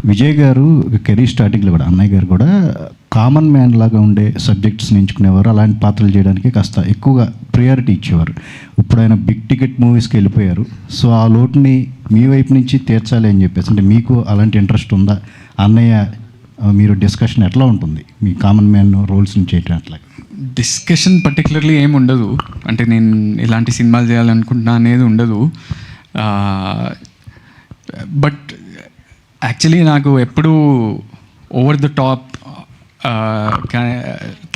విజయ్ గారు కెరీర్ స్టార్టింగ్లో కూడా అన్నయ్య గారు కూడా కామన్ మ్యాన్ లాగా ఉండే సబ్జెక్ట్స్ని ఎంచుకునేవారు. అలాంటి పాత్రలు చేయడానికి కాస్త ఎక్కువగా ప్రియారిటీ ఇచ్చేవారు. ఇప్పుడు ఆయన బిగ్ టికెట్ మూవీస్కి వెళ్ళిపోయారు. సో ఆ లోటుని మీ వైపు నుంచి తీర్చాలి అని చెప్పేసి, అంటే మీకు అలాంటి ఇంట్రెస్ట్ ఉందా? అన్నయ్య మీరు డిస్కషన్ ఎట్లా ఉంటుంది మీ కామన్ మ్యాన్ రోల్స్ని చేయటం? అట్లా డిస్కషన్ పర్టికులర్లీ ఏమి ఉండదు. అంటే నేను ఇలాంటి సినిమాలు చేయాలనుకుంటున్నా అనేది ఉండదు. బట్ యాక్చువల్లీ నాకు ఎప్పుడూ ఓవర్ ద టాప్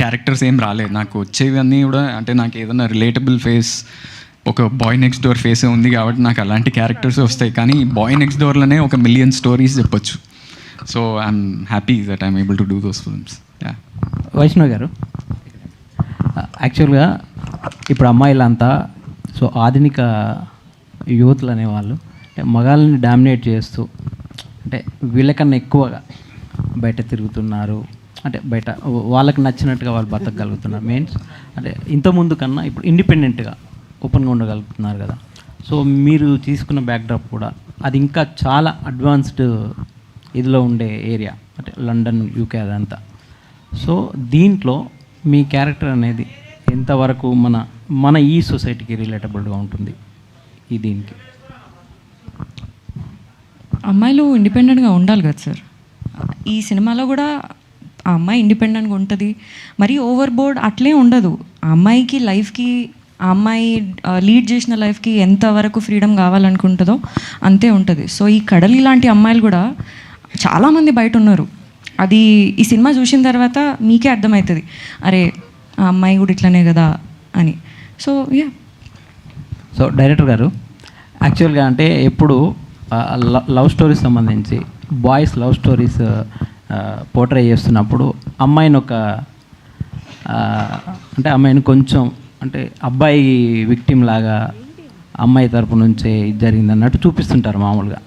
క్యారెక్టర్స్ ఏం రాలేదు. నాకు వచ్చేవన్నీ కూడా అంటే నాకు ఏదైనా రిలేటబుల్ ఫేస్, ఒక బాయ్ నెక్స్ట్ డోర్ ఫేస్ ఉంది కాబట్టి నాకు అలాంటి క్యారెక్టర్స్ వస్తాయి. కానీ బాయ్ నెక్స్ట్ డోర్లోనే 1,000,000 స్టోరీస్ చెప్పొచ్చు. So I'm happy that I'm able to do those films. Vaishnav గారు, యాక్చువల్గా ఇప్పుడు అమ్మాయిలంతా సో ఆధునిక యూత్లు అనేవాళ్ళు మగాళ్ళని డామినేట్ చేస్తూ అంటే వీళ్ళకన్నా ఎక్కువగా బయట తిరుగుతున్నారు. అంటే బయట వాళ్ళకి నచ్చినట్టుగా వాళ్ళు బతకగలుగుతున్నారు. మీన్స్ అంటే ఇంతకుముందు కన్నా ఇప్పుడు ఇండిపెండెంట్గా ఓపెన్గా ఉండగలుగుతున్నారు కదా. సో మీరు తీసుకున్న బ్యాక్డ్రాప్ కూడా అది ఇంకా చాలా అడ్వాన్స్డ్ ఇదిలో ఉండే ఏరియా, అంటే లండన్, యూకే అదంతా. సో దీంట్లో మీ క్యారెక్టర్ అనేది ఎంతవరకు మన ఈ సొసైటీకి రిలేటబుల్గా ఉంటుంది? ఈ దీనికి అమ్మాయిలు ఇండిపెండెంట్గా ఉండాలి కదా సార్. ఈ సినిమాలో కూడా ఆ అమ్మాయి ఇండిపెండెంట్గా ఉంటుంది. మరీ ఓవర్ బోర్డ్ అట్లే ఉండదు. ఆ అమ్మాయికి లైఫ్కి, ఆ అమ్మాయి లీడ్ చేసిన లైఫ్కి ఎంతవరకు ఫ్రీడమ్ కావాలనుకుంటుందో అంతే ఉంటుంది. సో ఈ కడలి లాంటి అమ్మాయిలు కూడా చాలామంది బయట ఉన్నారు. అది ఈ సినిమా చూసిన తర్వాత మీకే అర్థమవుతుంది, అరే ఆ అమ్మాయి కూడా ఇట్లనే కదా అని. So yeah. సో డైరెక్టర్ గారు, యాక్చువల్గా అంటే ఎప్పుడు లవ్ స్టోరీస్ సంబంధించి బాయ్స్ లవ్ స్టోరీస్ పోర్ట్రే చేస్తున్నప్పుడు అమ్మాయిని అంటే అమ్మాయిని కొంచెం అంటే అబ్బాయి విక్టిమ్ లాగా అమ్మాయి తరపు నుంచే జరిగింది అన్నట్టు చూపిస్తుంటారు మామూలుగా.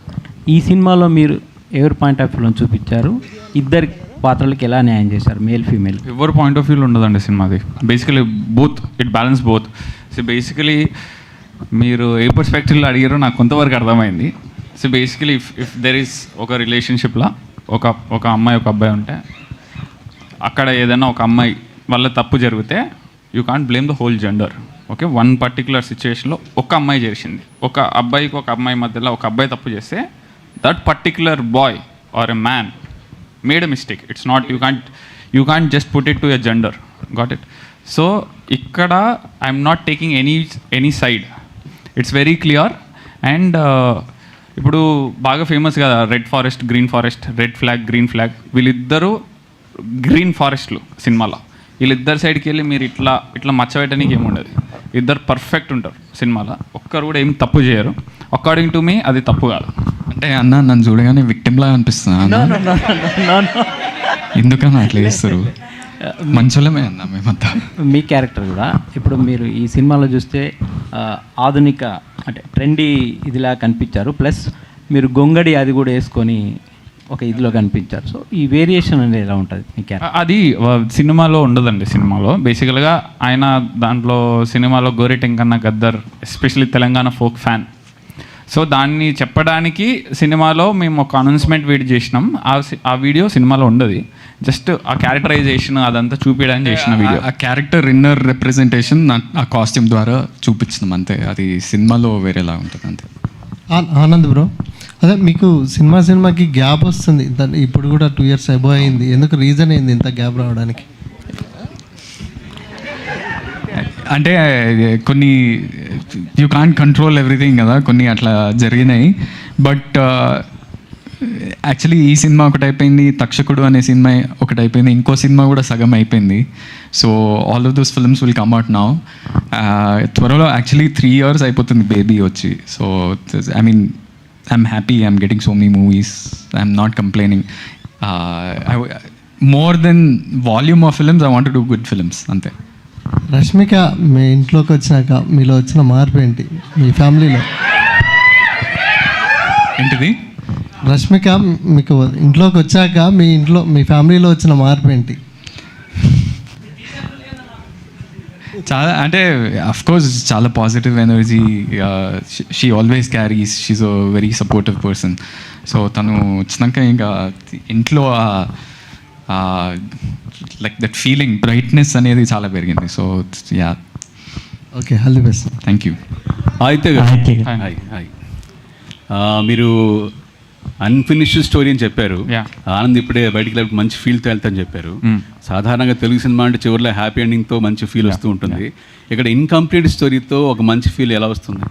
ఈ సినిమాలో మీరు ఎవరి పాయింట్ ఆఫ్ వ్యూలో చూపించారు? ఇద్దరి పాత్రలకి ఎలా న్యాయం చేశారు, మేల్ ఫీమేల్? ఎవరి పాయింట్ ఆఫ్ వ్యూలో ఉండదండి సినిమాది. Basically both, it balance both. So basically మీరు ఏ పర్స్పెక్టివ్లో అడిగారో నాకు కొంతవరకు అర్థమైంది. So basically if there is ఒక రిలేషన్షిప్లో ఒక అమ్మాయి ఒక అబ్బాయి ఉంటే అక్కడ ఏదైనా ఒక అమ్మాయి వల్ల తప్పు జరిగితే you can't blame the whole gender. Okay, one particular సిచ్యువేషన్లో ఒక అమ్మాయి చేసింది, ఒక అబ్బాయికి ఒక అమ్మాయి మధ్యలో ఒక అబ్బాయి తప్పు చేస్తే that particular boy or a man made a mistake. It's not, you can't just put it to a gender. Got it? So ఇక్కడ I'm not taking any side. It's very clear. And ఇప్పుడు బాగా famous కదా red forest, green forest, red flag, green flag. వీళ్ళిద్దరూ green ఫారెస్ట్లు సినిమాలో. వీళ్ళిద్దరు సైడ్కి వెళ్ళి మీరు ఇట్లా మచ్చబెట్టడానికి ఏమి ఉండదు. ఇద్దరు పర్ఫెక్ట్ ఉంటారు సినిమాలో. ఒక్కరు కూడా ఏం తప్పు చేయరు. అకార్డింగ్ టు మీ అది తప్పు కాదు. అంటే అన్న నన్ను చూడగానే విక్టిమ్లా అనిపిస్తున్నా. ఎందుకన్నా అట్లా చేస్తారు? మంచోళమే అన్న మేమంతా. మీ క్యారెక్టర్ కూడా ఇప్పుడు మీరు ఈ సినిమాలో చూస్తే ఆధునిక అంటే ట్రెండీ ఇదిలా కనిపించారు. ప్లస్ మీరు గొంగడి అది కూడా వేసుకొని ఒక ఇదిలో కనిపించారు. సో ఈ వేరియేషన్ అనేది ఎలా ఉంటుంది మీ క్యారెక్టర్? అది సినిమాలో ఉండదండి. సినిమాలో బేసికల్గా ఆయన దాంట్లో సినిమాలో Goreti Venkanna Gaddar especially Telangana folk fan. So దాన్ని చెప్పడానికి సినిమాలో మేము ఒక అనౌన్స్మెంట్ వీడియో చేసినాం. ఆ వీడియో సినిమాలో ఉండదు. జస్ట్ ఆ క్యారెక్టరైజేషన్ అదంతా చూపించడానికి చేసిన వీడియో. ఆ క్యారెక్టర్ ఇన్నర్ రిప్రజెంటేషన్ ఆ కాస్ట్యూమ్ ద్వారా చూపించినాం అంతే. అది సినిమాలో వేరేలా ఉంటుంది అంతే. ఆనంద్ బ్రో, అదే మీకు సినిమాకి గ్యాప్ వస్తుంది. ఇప్పుడు కూడా 2 years అబో అయింది. ఎందుకు రీజన్ ఏంది ఇంత గ్యాప్ రావడానికి? అంటే కొన్ని యూ కాంట్ కంట్రోల్ ఎవ్రీథింగ్ కదా, కొన్ని అట్లా జరిగినాయి. బట్ యాక్చువల్లీ ఈ సినిమా ఒకటి అయిపోయింది, తక్షకుడు అనే సినిమా ఒకటి అయిపోయింది, ఇంకో సినిమా కూడా సగం అయిపోయింది. So all of those films will come out now. త్వరలో యాక్చువల్లీ 3 years అయిపోతుంది బేబీ వచ్చి. So I mean I'm happy, I'm getting so many movies, I'm not complaining. More than volume of films I want to do good films అంతే. రష్మిక మీ ఇంట్లోకి వచ్చినాక మీలో వచ్చిన మార్పు ఏంటి? మీ ఫ్యామిలీలో ఏంటిది? రష్మిక మీకు ఇంట్లోకి వచ్చాక మీ ఫ్యామిలీలో వచ్చిన మార్పు ఏంటి? చాలా అంటే అఫ్ కోర్స్ చాలా positive energy she always carries, she's a very supportive person. So తను వచ్చినాక ఇంకా ఇంట్లో లైక్ దట్ ఫీలింగ్ బ్రైట్నెస్ అనేది చాలా పెరిగింది. So yeah, okay, all the best. Thank you. అయితే హాయ్ హాయ్. మీరు అన్ఫినిష్డ్ స్టోరీ అని చెప్పారు. Yeah. ఆనంద్ ఇప్పుడే బయటికి వెళ్ళి మంచి ఫీల్తో వెళ్తాను చెప్పారు. Mm. సాధారణంగా తెలుగు సినిమా అంటే చివరిలో హ్యాపీ ఎండింగ్తో మంచి ఫీల్ వస్తూ ఉంటుంది. ఇక్కడ ఇన్కంప్లీట్ స్టోరీతో ఒక మంచి ఫీల్ ఎలా వస్తుంది?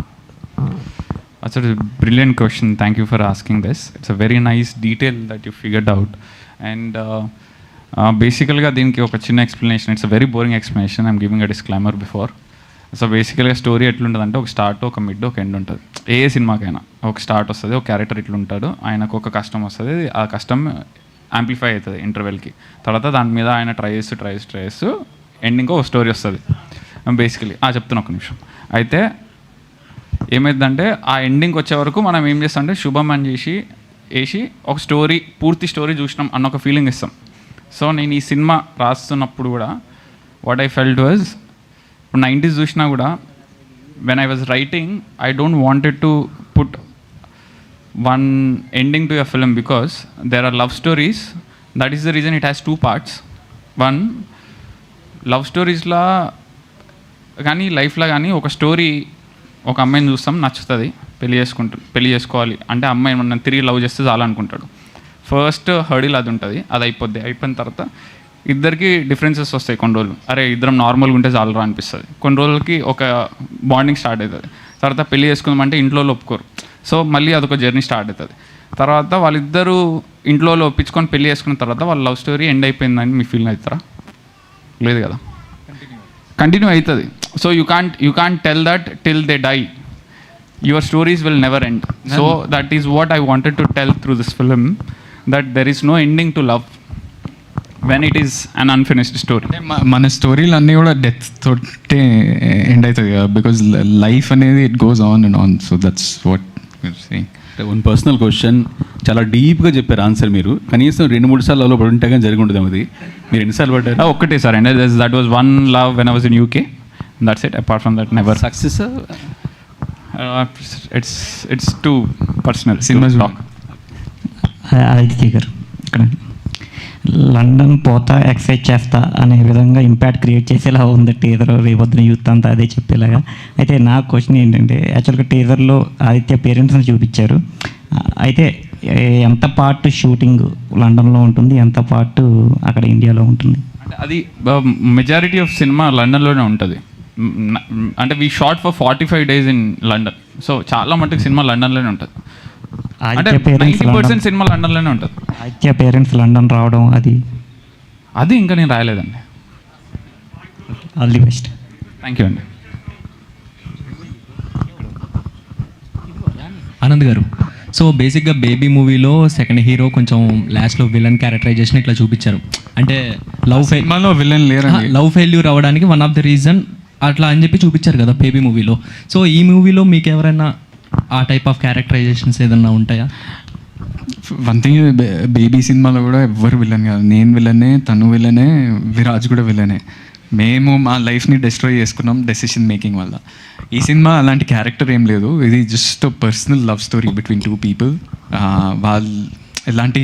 That's a brilliant question. Thank you for asking this. It's a very nice detail that you figured out. And basically, దీనికి ఒక చిన్న explanation. It's a very boring explanation. I'm giving a disclaimer before. So బేసికల్గా story ఎట్లుంటుందంటే ఒక start, ఒక mid, ఒక end ఉంటుంది. ఏ సినిమాకైనా ఒక స్టార్ట్ వస్తుంది, ఒక క్యారెక్టర్ ఇట్లుంటాడు, ఆయనకు ఒక కష్టం వస్తుంది, ఆ కష్టం యాంప్లిఫై అవుతుంది ఇంటర్వెల్కి. తర్వాత దాని మీద ఆయన ట్రై చేస్తూ ఎండింగ్ ఒక స్టోరీ వస్తుంది బేసికలీ. చెప్తున్నా ఒక నిమిషం. అయితే ఏమైందంటే ఆ ఎండింగ్ వచ్చే వరకు మనం ఏం చేస్తాం అంటే శుభం అని వేసి ఒక స్టోరీ, పూర్తి స్టోరీ చూసినాం అన్న ఒక ఫీలింగ్ ఇస్తాం. సో నేను ఈ సినిమా రాస్తున్నప్పుడు కూడా వాట్ ఐ ఫెల్ట్ వాజ్, ఇప్పుడు 90s చూసినా కూడా when I was writing I don't wanted to put one ending to a film because there are love stories. That is the reason it has 2 parts. One, love స్టోరీస్లా కానీ లైఫ్లో కానీ ఒక story, ఒక అమ్మాయిని చూస్తాం, నచ్చుతుంది, పెళ్లి చేసుకోవాలి అంటే అమ్మాయి మనం తిరిగి లవ్ చేస్తే చాలనుకుంటాడు. ఫస్ట్ హర్డిల్ అది ఉంటుంది, అది అయిపోయిన తర్వాత ఇద్దరికి డిఫరెన్సెస్ వస్తాయి కొన్ని రోజులు. అరే ఇద్దరం నార్మల్గా ఉంటే చాలరా అనిపిస్తుంది. కొన్ని రోజులకి ఒక బాండింగ్ స్టార్ట్ అవుతుంది. తర్వాత పెళ్లి చేసుకుందామంటే ఇంట్లో ఒప్పుకోరు. సో మళ్ళీ అదొక జర్నీ స్టార్ట్ అవుతుంది. తర్వాత వాళ్ళిద్దరూ ఇంట్లో ఒప్పించుకొని పెళ్లి చేసుకున్న తర్వాత వాళ్ళ లవ్ స్టోరీ ఎండ్ అయిపోయిందని మీ ఫీల్ అవుతారా? లేదు కదా, కంటిన్యూ అవుతుంది. So you can't tell that till they die. Your stories will never end. So that is what I wanted to tell through this film, that there is no ending to love when it is an unfinished story. మన స్టోరీలు అన్నీ కూడా death తోటే end అవుతుంది కదా, because life అనేది it goes on and on. So that's what saying. One personal question, చాలా డీప్గా చెప్పారు ఆన్సర్. మీరు కనీసం 2-3 సార్లు అలా పడి ఉంటే కానీ జరిగి ఉంటుంది అది. మీరు ఎన్నిసార్లు పడ్డారు? ఒక్కటే సార్ అండి. That was one love when I was in UK. That's it. Apart from that never. Success it's too personal. Cinema talk. Aditya గారు, ఇక్కడ లండన్ పోతా ఎక్సైజ్ చేస్తా అనే విధంగా ఇంపాక్ట్ క్రియేట్ చేసేలా ఉంది టీజర్. రేపొద్దున యూత్ అంతా అదే చెప్పేలాగా. అయితే నా క్వశ్చన్ ఏంటంటే, యాక్చువల్గా టీజర్లో ఆదిత్య పేరెంట్స్ని చూపించారు. అయితే ఎంత పార్ట్ షూటింగ్ లండన్లో ఉంటుంది, ఎంత పార్ట్ అక్కడ ఇండియాలో ఉంటుంది? అంటే అది మెజారిటీ ఆఫ్ సినిమా లండన్లోనే ఉంటుంది. అంటే we short for 45 days in London. So చాలా మటుకు సినిమా లండన్లోనే ఉంటుంది. అంటే 90% సినిమా లండన్లోనే ఉంటుంది. ఆదిత్య పేరెంట్స్ లండన్ రావడం అది ఇంకా నేను రాయలేదండి. All the best. Thank you అండి. ఆనంద్ గారు, సో బేసిక్గా బేబీ మూవీలో సెకండ్ హీరో కొంచెం లాస్ట్లో విలన్ క్యారెక్టరైజేషన్ ఇట్లా చూపించారు. అంటే సినిమాలో విలన్ లేరండి. లవ్ ఫెయిల్యూర్ అవ్వడానికి వన్ ఆఫ్ ద రీజన్ అట్లా అని చెప్పి చూపించారు కదా బేబీ మూవీలో. సో ఈ మూవీలో మీకు ఎవరైనా ఆ టైప్ ఆఫ్ క్యారెక్టరైజేషన్స్ ఏదన్నా ఉంటాయా? వన్ థింగ్, బేబీ సినిమాలో కూడా ఎవ్వరు విలన్ కాదు. నేను విలనే, తను విలనే, విరాజ్ కూడా విలనే. మేము మా లైఫ్ని డిస్ట్రాయ్ చేసుకున్నాం డెసిషన్ మేకింగ్ వల్ల. ఈ సినిమా అలాంటి క్యారెక్టర్ ఏం లేదు. ఇది just personal love story between 2 people. వాళ్ళు ఎలాంటి